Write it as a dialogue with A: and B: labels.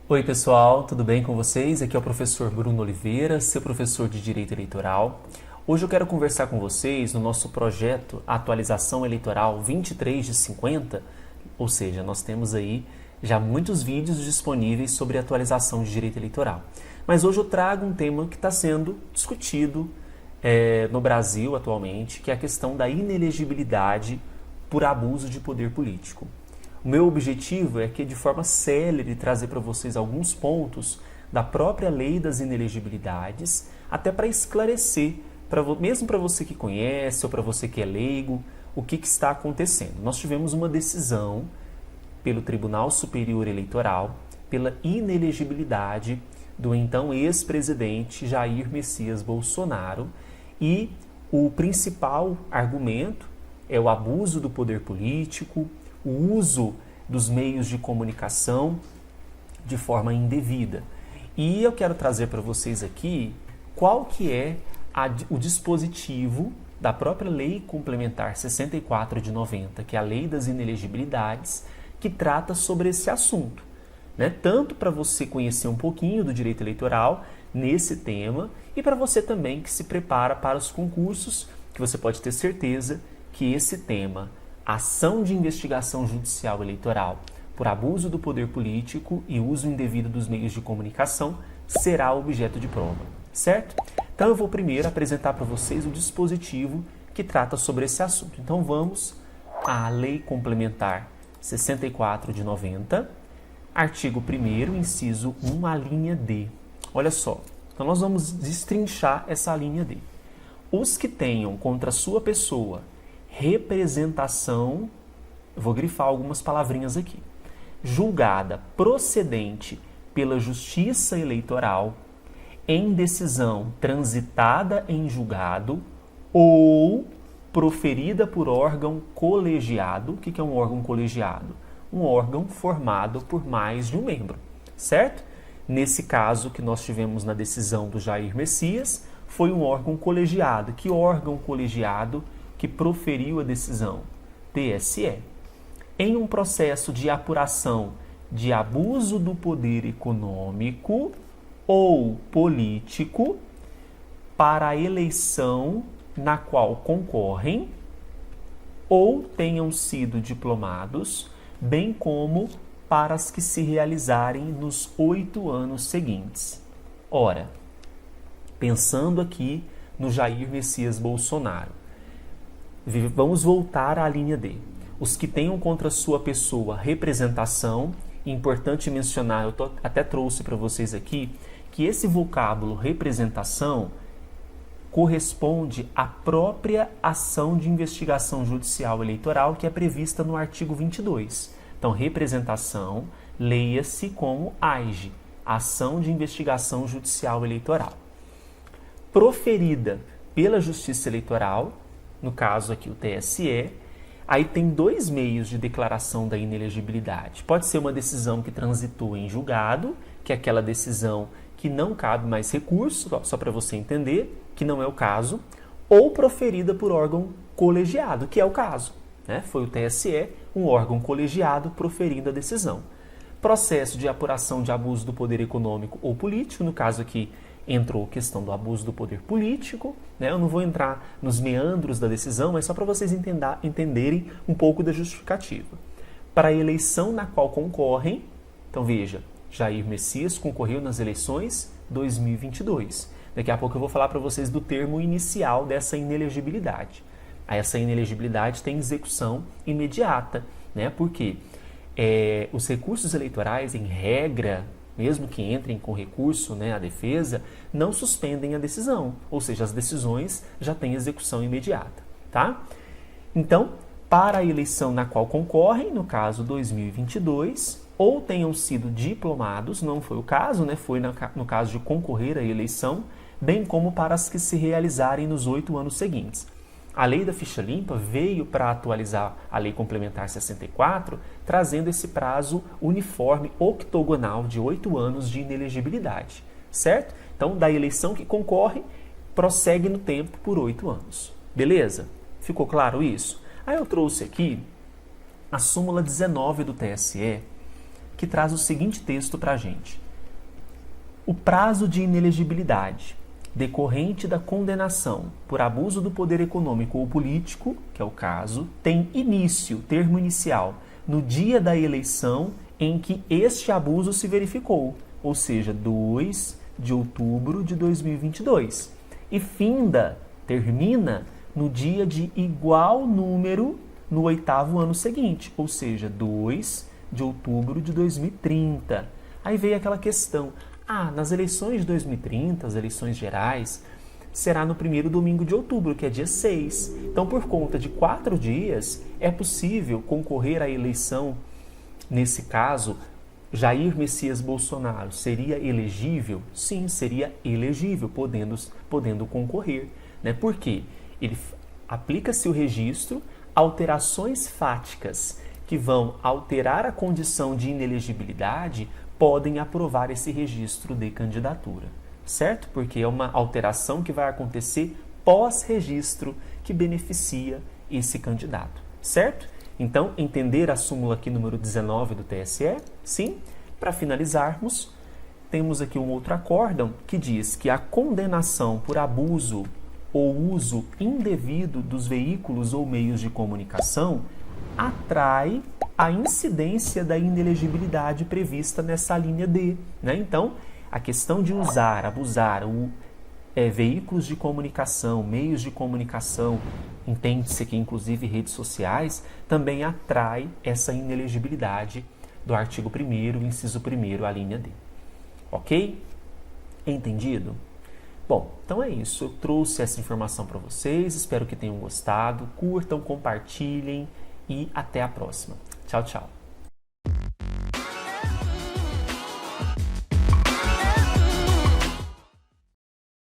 A: Oi pessoal, tudo bem com vocês? Aqui é o professor Bruno Oliveira, seu professor de Direito Eleitoral. Hoje eu quero conversar com vocês no nosso projeto Atualização Eleitoral 23 de 50, ou seja, nós temos aí já muitos vídeos disponíveis sobre atualização de direito eleitoral. Mas hoje eu trago um tema que está sendo discutido no Brasil atualmente, que é a questão da inelegibilidade por abuso de poder político. O meu objetivo é que, de forma célere, trazer para vocês alguns pontos da própria lei das inelegibilidades, até para esclarecer, mesmo para você que conhece ou para você que é leigo, o que está acontecendo. Nós tivemos uma decisão pelo Tribunal Superior Eleitoral pela inelegibilidade do então ex-presidente Jair Messias Bolsonaro, e o principal argumento é o abuso do poder político, o uso dos meios de comunicação de forma indevida. E eu quero trazer para vocês aqui qual que é o dispositivo da própria Lei Complementar 64 de 90, que é a Lei das Inelegibilidades, que trata sobre esse assunto, né? Tanto para você conhecer um pouquinho do direito eleitoral nesse tema, e para você também que se prepara para os concursos, que você pode ter certeza que esse tema, ação de investigação judicial eleitoral por abuso do poder político e uso indevido dos meios de comunicação, será objeto de prova, certo? Então eu vou primeiro apresentar para vocês o dispositivo que trata sobre esse assunto. Então vamos à Lei Complementar 64 de 90, artigo 1º, inciso 1, a linha D. Olha só, então nós vamos destrinchar essa linha D. Os que tenham contra sua pessoa representação, eu vou grifar algumas palavrinhas aqui, julgada procedente pela Justiça Eleitoral em decisão transitada em julgado ou proferida por órgão colegiado. O que é um órgão colegiado? Um órgão formado por mais de um membro, certo? Nesse caso que nós tivemos na decisão do Jair Messias, foi um órgão colegiado. Que órgão colegiado que proferiu a decisão? TSE. Em um processo de apuração de abuso do poder econômico ou político para a eleição na qual concorrem ou tenham sido diplomados, bem como para as que se realizarem nos 8 anos seguintes. Ora, pensando aqui no Jair Messias Bolsonaro, vamos voltar à linha D. Os que tenham contra sua pessoa representação, importante mencionar, eu até trouxe para vocês aqui, que esse vocábulo representação corresponde à própria ação de investigação judicial eleitoral que é prevista no artigo 22. Então, representação, leia-se como AIGE, Ação de Investigação Judicial Eleitoral. Proferida pela Justiça Eleitoral, no caso aqui o TSE, aí tem 2 meios de declaração da inelegibilidade. Pode ser uma decisão que transitou em julgado, que é aquela decisão que não cabe mais recurso, só para você entender, que não é o caso, ou proferida por órgão colegiado, que é o caso, né? Foi o TSE, um órgão colegiado, proferindo a decisão. Processo de apuração de abuso do poder econômico ou político, no caso aqui entrou a questão do abuso do poder político, né? Eu não vou entrar nos meandros da decisão, mas só para vocês entenderem um pouco da justificativa. Para a eleição na qual concorrem, então veja, Jair Messias concorreu nas eleições 2022. Daqui a pouco eu vou falar para vocês do termo inicial dessa inelegibilidade. Essa inelegibilidade tem execução imediata, né? Porque os recursos eleitorais, em regra, mesmo que entrem com recurso, né, a defesa, não suspendem a decisão, ou seja, as decisões já têm execução imediata, tá? Então, para a eleição na qual concorrem, no caso 2022, ou tenham sido diplomados, não foi o caso, né, foi no caso de concorrer à eleição, bem como para as que se realizarem nos 8 anos seguintes. A lei da ficha limpa veio para atualizar a Lei Complementar 64, trazendo esse prazo uniforme octogonal de 8 anos de inelegibilidade, certo? Então, da eleição que concorre, prossegue no tempo por 8 anos. Beleza? Ficou claro isso? Aí eu trouxe aqui a súmula 19 do TSE, que traz o seguinte texto para a gente. O prazo de inelegibilidade decorrente da condenação por abuso do poder econômico ou político, que é o caso, tem início, termo inicial, no dia da eleição em que este abuso se verificou, ou seja, 2 de outubro de 2022, e termina no dia de igual número no 8º ano seguinte, ou seja, 2 de outubro de 2030. Aí veio aquela questão, nas eleições de 2030, as eleições gerais, será no primeiro domingo de outubro, que é dia 6. Então, por conta de 4 dias, é possível concorrer à eleição. Nesse caso, Jair Messias Bolsonaro seria elegível? Sim, seria elegível, podendo concorrer. Né? Por quê? Aplica-se o registro, alterações fáticas que vão alterar a condição de inelegibilidade podem aprovar esse registro de candidatura, certo? Porque é uma alteração que vai acontecer pós-registro que beneficia esse candidato, certo? Então, entender a súmula aqui número 19 do TSE? Sim. Para finalizarmos, temos aqui um outro acórdão que diz que a condenação por abuso ou uso indevido dos veículos ou meios de comunicação atrai a incidência da inelegibilidade prevista nessa linha D. Né? Então, a questão de abusar veículos de comunicação, meios de comunicação, entende-se que inclusive redes sociais, também atrai essa inelegibilidade do artigo 1º, inciso 1º, a linha D. Ok? Entendido? Bom, então é isso. Eu trouxe essa informação para vocês, espero que tenham gostado. Curtam, compartilhem e até a próxima. Tchau, tchau.